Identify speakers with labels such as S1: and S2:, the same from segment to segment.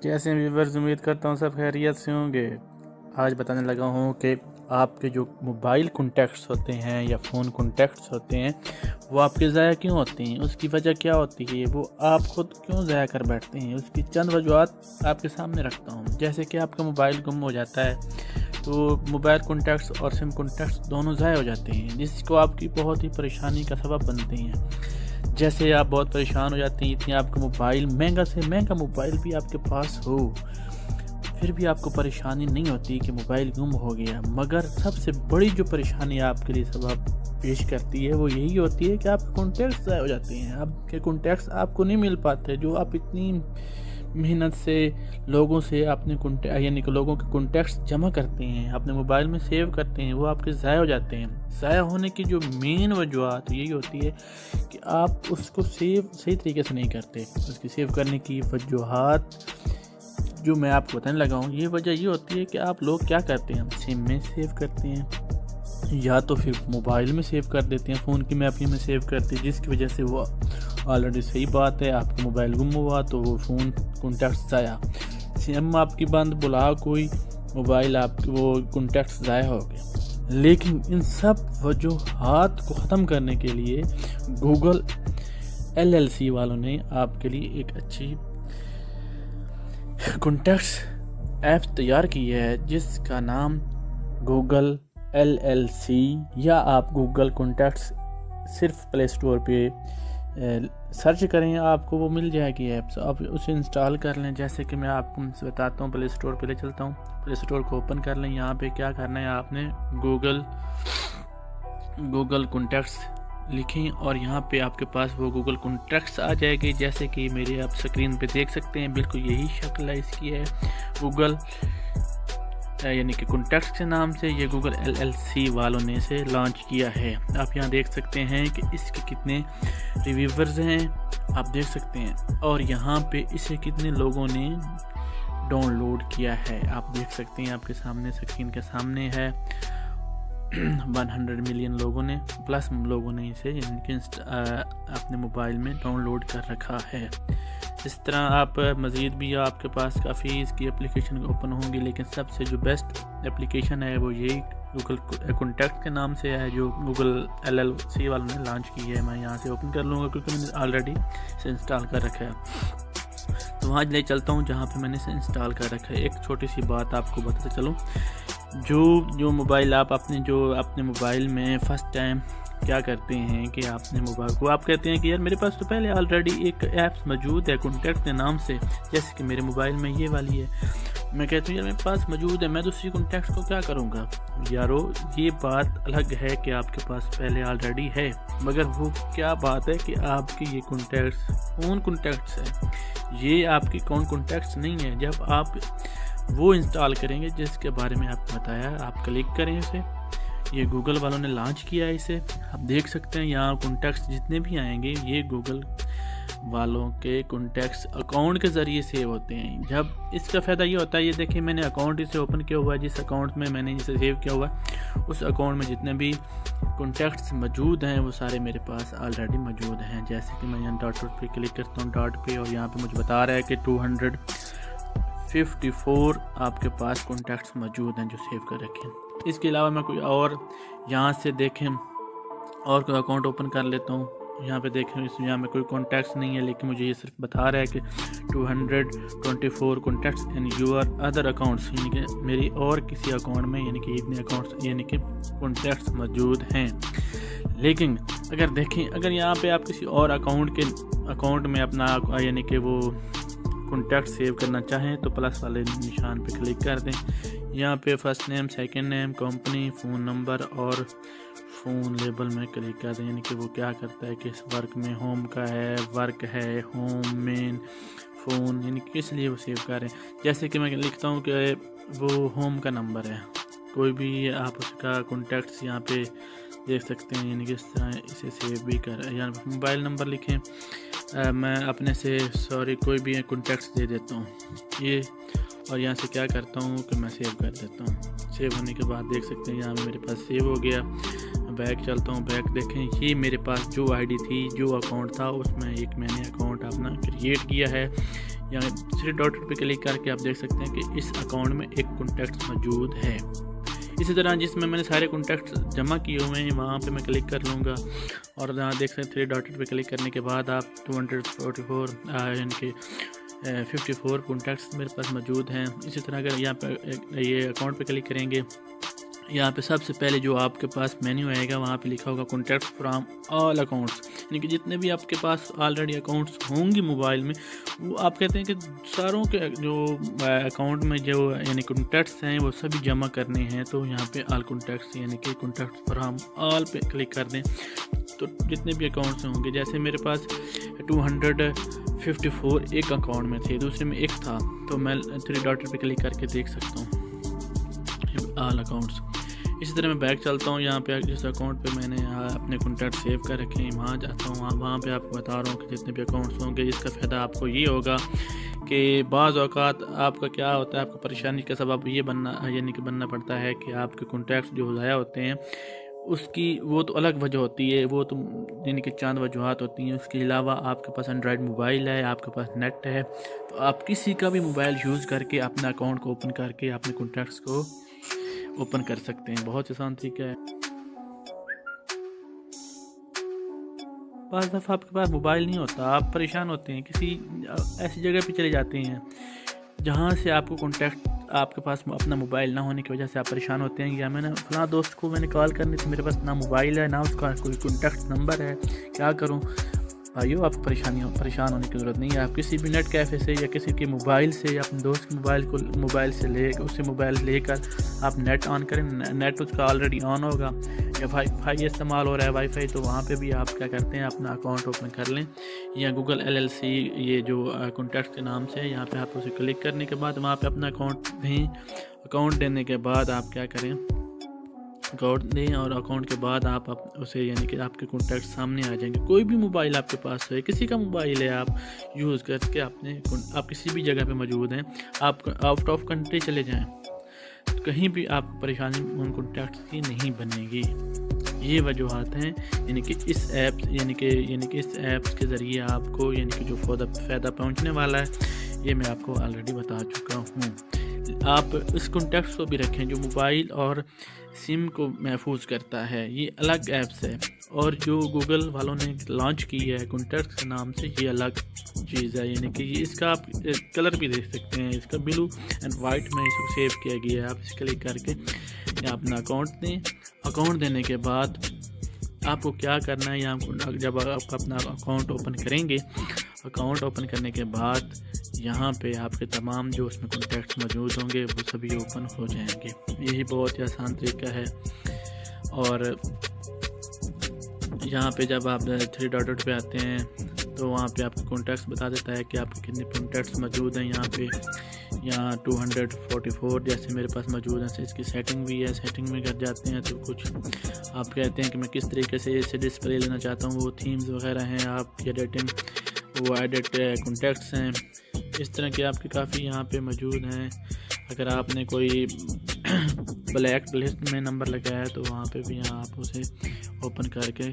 S1: कैसे व्यूवर्स, उम्मीद करता हूँ सब खैरियत से होंगे। आज बताने लगा हूँ कि आपके जो मोबाइल कॉन्टैक्ट्स होते हैं या फ़ोन कॉन्टैक्ट्स होते हैं वो आपके ज़ाया क्यों होते हैं, उसकी वजह क्या होती है, वो आप खुद क्यों ज़ाया कर बैठते हैं। उसकी चंद वजूहत आपके सामने रखता हूँ। जैसे कि आपका मोबाइल गुम हो जाता है तो मोबाइल कॉन्टैक्ट्स और सिम कॉन्टैक्ट्स दोनों ज़ाया हो जाते हैं, जिसको आपकी बहुत ही परेशानी का सबब बनते हैं। जैसे आप बहुत परेशान हो जाते हैं, इतनी आपका मोबाइल महंगा से महंगा मोबाइल भी आपके पास हो, फिर भी आपको परेशानी नहीं होती कि मोबाइल गुम हो गया। मगर सबसे बड़ी जो परेशानी आपके लिए सबब पेश करती है वो यही होती है कि आपके कॉन्टैक्ट्स ज़ाया हो जाते हैं। आपके कॉन्टैक्ट्स आपको नहीं मिल पाते, जो आप इतनी मेहनत से लोगों से अपने यानी कि लोगों के कॉन्टैक्ट्स जमा करते हैं, अपने मोबाइल में सेव करते हैं, वो आपके ज़ाया हो जाते हैं। ज़ाया होने की जो मेन वजूहत यही होती है कि आप उसको सेव सही तरीके से नहीं करते। उसकी सेव करने की वजूहत जो मैं आपको बताने लगा हूँ, ये वजह ये होती है कि आप लोग क्या करते हैं, सिम में सेव करते हैं या तो फिर मोबाइल में सेव कर देते हैं, फ़ोन की मैपिंग में सेव करते हैं, जिसकी वजह से वो ऑलरेडी सही बात है, आपका मोबाइल गुम हुआ तो वो फ़ोन कॉन्टैक्ट्स ज़ाया, सिम आपकी बंद, बुला कोई, मोबाइल आपके वो कॉन्टैक्ट्स ज़ाया हो गए। लेकिन इन सब वजूहात को ख़त्म करने के लिए गूगल LLC वालों ने आपके लिए एक अच्छी कॉन्टैक्ट्स ऐप तैयार की है, जिसका नाम गूगल LLC, या आप गूगल कॉन्टैक्ट्स सिर्फ प्ले स्टोर पे सर्च करें, आपको वो मिल जाएगी ऐप। आप उसे इंस्टॉल कर लें। जैसे कि मैं आपको बताता हूँ, प्ले स्टोर पे ले चलता हूँ। प्ले स्टोर को ओपन कर लें। यहाँ पे क्या करना है, आपने गूगल कॉन्टैक्ट्स लिखें और यहाँ पे आपके पास वो गूगल कॉन्टैक्ट्स आ जाएगी। जैसे कि मेरे आप स्क्रीन पे देख सकते हैं, बिल्कुल यही शक्ल है इसकी है। गूगल यानी कि कॉन्टैक्ट्स के नाम से ये गूगल LLC वालों ने इसे लॉन्च किया है। आप यहाँ देख सकते हैं कि इसके कितने रिव्यूवर्स हैं, आप देख सकते हैं, और यहाँ पे इसे कितने लोगों ने डाउनलोड किया है आप देख सकते हैं। आपके सामने स्क्रीन के सामने है 100 मिलियन लोगों ने प्लस लोगों ने इसे अपने मोबाइल में डाउनलोड कर रखा है। इस तरह आप मज़ीद भी आपके पास काफ़ी इसकी एप्लीकेशन ओपन होंगी, लेकिन सबसे जो बेस्ट एप्लीकेशन है वो यही गूगल कॉन्टैक्ट के नाम से है, जो गूगल LLC वालों ने लॉन्च की है। मैं यहाँ से ओपन कर लूँगा क्योंकि मैंने ऑलरेडी इसे इंस्टॉल कर रखा है। तो वहाँ ले चलता हूँ जहाँ पे मैंने इसे इंस्टॉल कर रखा है। एक छोटी सी बात आपको बताते चलूँ, जो मोबाइल आप अपने मोबाइल में फ़र्स्ट टाइम क्या करते हैं कि आपने मोबाइल को आप कहते हैं कि यार मेरे पास तो पहले ऑलरेडी एक ऐप्स मौजूद है कॉन्टैक्ट के नाम से, जैसे कि मेरे मोबाइल में ये वाली है। मैं कहता हूँ यार मेरे पास मौजूद है, मैं दूसरी कॉन्टैक्ट को क्या करूँगा। यारो ये बात अलग है कि आपके पास पहले ऑलरेडी है, मगर वो क्या बात है कि आपके ये कॉन्टैक्ट्स फ़ोन कॉन्टैक्ट्स है, ये आपकी कॉन्टैक्ट्स नहीं है। जब आप वो इंस्टॉल करेंगे जिसके बारे में आपको बताया, आप क्लिक करें इसे, ये गूगल वालों ने लॉन्च किया है इसे। आप देख सकते हैं यहाँ कॉन्टैक्ट्स जितने भी आएंगे ये गूगल वालों के कॉन्टैक्ट्स अकाउंट के ज़रिए सेव होते हैं। जब इसका फ़ायदा ये होता है, ये देखिए मैंने अकाउंट इसे ओपन किया हुआ है, जिस अकाउंट में मैंने इसे सेव किया हुआ है उस अकाउंट में जितने भी कॉन्टैक्ट्स मौजूद हैं वो सारे मेरे पास ऑलरेडी मौजूद हैं। जैसे कि मैं यहाँ डॉट पे क्लिक करता हूँ, डॉट पे, और यहाँ पे मुझे बता रहा है कि 254 आपके पास कॉन्टैक्ट्स मौजूद हैं जो सेव कर रखे हैं। इसके अलावा मैं कोई और यहाँ से देखें और कोई अकाउंट ओपन कर लेता हूँ। यहाँ पे देखें इसमें यहाँ में कोई कॉन्टैक्ट्स नहीं है, लेकिन मुझे ये सिर्फ बता रहा है कि 224 contacts in your other accounts, यानी कि मेरी और किसी अकाउंट में यानी कि इतने अकाउंट्स यानी कि कॉन्टैक्ट्स मौजूद हैं। लेकिन अगर देखें, अगर यहाँ पे आप किसी और अकाउंट में अपना यानी कि वो कॉन्टैक्ट सेव करना चाहें तो प्लस वाले निशान पे क्लिक कर दें। यहाँ पे first name, second name, company, phone number और फ़ोन लेबल में क्लिक कर दें। यानी कि वो क्या करता है, किस वर्क में, होम का है, वर्क है, होम, मेन, फ़ोन, यानी किस लिए वो सेव कर रहे हैं। जैसे कि मैं लिखता हूँ कि वो होम का नंबर है, कोई भी आप उसका कॉन्टैक्ट्स यहाँ पे देख सकते हैं, यानी कि इस तरह इसे सेव भी कर, या मोबाइल नंबर लिखें। मैं अपने से कोई भी कॉन्टैक्ट्स दे देता हूँ ये, और यहाँ से क्या करता हूँ कि मैं सेव कर देता हूँ। सेव होने के बाद देख सकते हैं यहाँ मेरे पास सेव हो गया। बैक चलता हूँ, बैक देखें ये मेरे पास जो आईडी थी, जो अकाउंट था, उसमें एक मैंने अकाउंट अपना क्रिएट किया है। یہاں 3 ڈاٹ پہ کلک کر کے آپ دیکھ سکتے ہیں کہ اس اکاؤنٹ میں ایک کنٹیکٹ موجود ہے۔ اسی طرح جس میں نے سارے کنٹیکٹس جمع کیے ہوئے ہیں وہاں پہ میں کلک کر لوں گا، اور یہاں دیکھ سکتے ہیں 3 ڈاٹ پہ کلک کرنے کے بعد آپ 244 یعنی کہ 54 کنٹیکٹس میرے پاس موجود ہیں۔ اسی طرح اگر یہاں پہ یہ اکاؤنٹ پہ کلک کریں گے، یہاں پہ سب سے پہلے جو آپ کے پاس مینیو آئے گا وہاں پہ لکھا ہوگا کنٹیکٹ فرام آل اکاؤنٹس، یعنی کہ جتنے بھی آپ کے پاس آلریڈی اکاؤنٹس ہوں گی موبائل میں، وہ آپ کہتے ہیں کہ ساروں کے جو اکاؤنٹ میں جو یعنی کنٹیکٹس ہیں وہ سبھی جمع کرنے ہیں، تو یہاں پہ آل کنٹیکٹس یعنی کہ کنٹیکٹ فرام آل پہ کلک کر دیں، تو جتنے بھی اکاؤنٹس ہوں گے، جیسے میرے پاس 254 ایک اکاؤنٹ میں تھے، دوسرے میں ایک تھا، تو میں 3 ڈاٹ پہ کلک کر کے دیکھ سکتا ہوں آل اکاؤنٹس۔ اسی طرح میں بیک چلتا ہوں، یہاں پہ جس اکاؤنٹ پہ میں نے اپنے کنٹیکٹ سیو کر رکھے ہیں وہاں جاتا ہوں، وہاں پہ آپ کو بتا رہا ہوں کہ جتنے بھی اکاؤنٹس ہوں گے، اس کا فائدہ آپ کو یہ ہوگا کہ بعض اوقات آپ کا کیا ہوتا ہے، آپ کو پریشانی کا سبب یہ بننا پڑتا ہے کہ آپ کے کنٹیکٹس جو ضائع ہوتے ہیں اس کی وہ تو الگ وجہ ہوتی ہے، وہ تو یعنی کہ چند وجوہات ہوتی ہیں۔ اس کے علاوہ آپ کے پاس اینڈرائڈ موبائل ہے، آپ کے پاس نیٹ ہے، تو آپ کسی کا بھی موبائل یوز کر کے اپنا اکاؤنٹ کو اوپن کر کے اپنے کنٹیکٹس کو اوپن کر سکتے ہیں۔ بہت آسان طریقہ ہے۔ بعض دفعہ آپ کے پاس موبائل نہیں ہوتا، آپ پریشان ہوتے ہیں، کسی ایسی جگہ پہ چلے جاتے ہیں جہاں سے آپ کو کنٹیکٹ آپ کے پاس اپنا موبائل نہ ہونے کی وجہ سے آپ پریشان ہوتے ہیں، یا میں نے فلاں دوست کو میں نے کال کرنی تھی، میرے پاس نہ موبائل ہے نہ اس کا کوئی کنٹیکٹ نمبر ہے، کیا کروں؟ بھائیو آپ پریشان ہونے کی ضرورت نہیں ہے، آپ کسی بھی نیٹ کیفے سے یا کسی کے موبائل سے یا اپنے دوست کے موبائل سے موبائل لے کر آپ نیٹ آن کریں، نیٹ اس کا آلریڈی آن ہوگا، یا وائی فائی استعمال ہو رہا ہے وائی فائی، تو وہاں پہ بھی آپ کیا کرتے ہیں اپنا اکاؤنٹ اوپن کر لیں، یا گوگل LLC یہ جو کنٹیکٹ کے نام سے، یہاں پہ آپ اسے کلک کرنے کے بعد وہاں پہ اپنا اکاؤنٹ دیں، اکاؤنٹ دینے کے بعد آپ کیا کریں، اکاؤنٹ دیں، اور اکاؤنٹ کے بعد آپ اسے یعنی کہ آپ کے کنٹیکٹ سامنے آ جائیں گے۔ کوئی بھی موبائل آپ کے پاس ہے، کسی کا موبائل ہے، آپ یوز کر کے آپ کسی بھی جگہ پہ موجود ہیں، آپ آؤٹ آف کنٹری چلے جائیں، کہیں بھی آپ پریشانی ان کنٹیکٹ کی نہیں بنے گی۔ یہ وجوہات ہیں، یعنی کہ اس ایپس کے ذریعے آپ کو یعنی کہ جو فائدہ پہنچنے والا ہے یہ میں آپ کو آلریڈی بتا چکا ہوں۔ آپ اس کنٹیکٹس کو بھی رکھیں جو موبائل اور سم کو محفوظ کرتا ہے، یہ الگ ایپس ہے، اور جو گوگل والوں نے لانچ کی ہے کنٹیکٹس کے نام سے یہ الگ چیز ہے، یعنی کہ اس کا آپ کلر بھی دیکھ سکتے ہیں، اس کا بلو اینڈ وائٹ میں اس کو سیو کیا گیا ہے۔ آپ اس کلک کر کے اپنا اکاؤنٹ دیں، اکاؤنٹ دینے کے بعد آپ کو کیا کرنا ہے، یہاں جب آپ اپنا اکاؤنٹ اوپن کریں گے، اکاؤنٹ اوپن کرنے کے بعد یہاں پہ آپ کے تمام جو اس میں کنٹیکٹس موجود ہوں گے وہ سبھی اوپن ہو جائیں گے۔ یہی بہت ہی آسان طریقہ ہے، اور یہاں پہ جب آپ 3 ڈاٹ پہ آتے ہیں تو وہاں پہ آپ کو کنٹیکٹس بتا دیتا ہے کہ آپ کے کتنے کنٹیکٹس موجود ہیں، یہاں 244 جیسے میرے پاس موجود ہیں۔ اس کی سیٹنگ بھی ہے، سیٹنگ میں کر جاتے ہیں تو کچھ آپ کہتے ہیں کہ میں کس طریقے سے اسے ڈسپلے لینا چاہتا ہوں، وہ تھیمز وغیرہ ہیں، آپ کی ایڈیٹنگ وہ ایڈٹ کنٹیکٹس ہیں، اس طرح کے آپ کے کافی یہاں پہ موجود ہیں۔ اگر آپ نے کوئی بلیک لسٹ میں نمبر لگایا ہے تو وہاں پہ بھی یہاں آپ اسے اوپن کر کے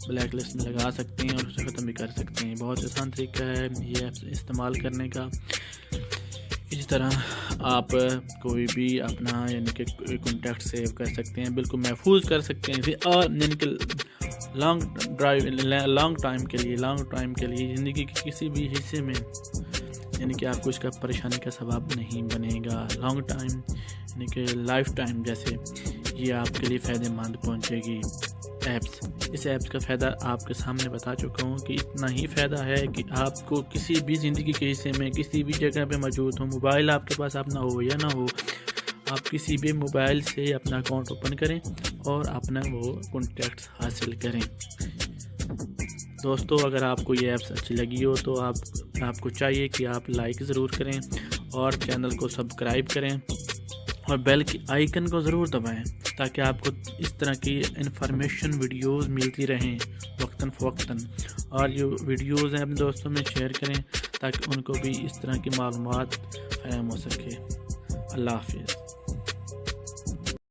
S1: بلیک لسٹ میں لگا سکتے ہیں اور اسے ختم بھی کر سکتے ہیں۔ بہت آسان طریقہ ہے یہ ایپس استعمال کرنے کا۔ اسی طرح آپ کوئی بھی اپنا یعنی کہ کنٹیکٹ سیو کر سکتے ہیں، بالکل محفوظ کر سکتے ہیں، اور یعنی کہ لانگ ٹائم کے لیے زندگی کے کسی بھی حصے میں یعنی کہ آپ کو اس کا پریشانی کا سبب نہیں بنے گا۔ لانگ ٹائم یعنی کہ لائف ٹائم جیسے یہ آپ کے لیے فائدہ مند پہنچے گی ایپس۔ اس ایپس کا فائدہ آپ کے سامنے بتا چکا ہوں کہ اتنا ہی فائدہ ہے کہ آپ کو کسی بھی زندگی کے حصے میں کسی بھی جگہ پہ موجود ہو، موبائل آپ کے پاس اپنا ہو یا نہ ہو، آپ کسی بھی موبائل سے اپنا اکاؤنٹ اوپن کریں اور اپنا وہ کنٹیکٹس حاصل کریں۔ دوستو اگر آپ کو یہ ایپس اچھی لگی ہو تو آپ کو چاہیے کہ آپ لائک ضرور کریں اور چینل کو سبسکرائب کریں اور بیل کی آئیکن کو ضرور دبائیں تاکہ آپ کو اس طرح کی انفارمیشن ویڈیوز ملتی رہیں وقتاً فوقتاً، اور جو ویڈیوز ہیں اپنے دوستوں میں شیئر کریں تاکہ ان کو بھی اس طرح کی معلومات فراہم ہو سکے۔ اللہ حافظ۔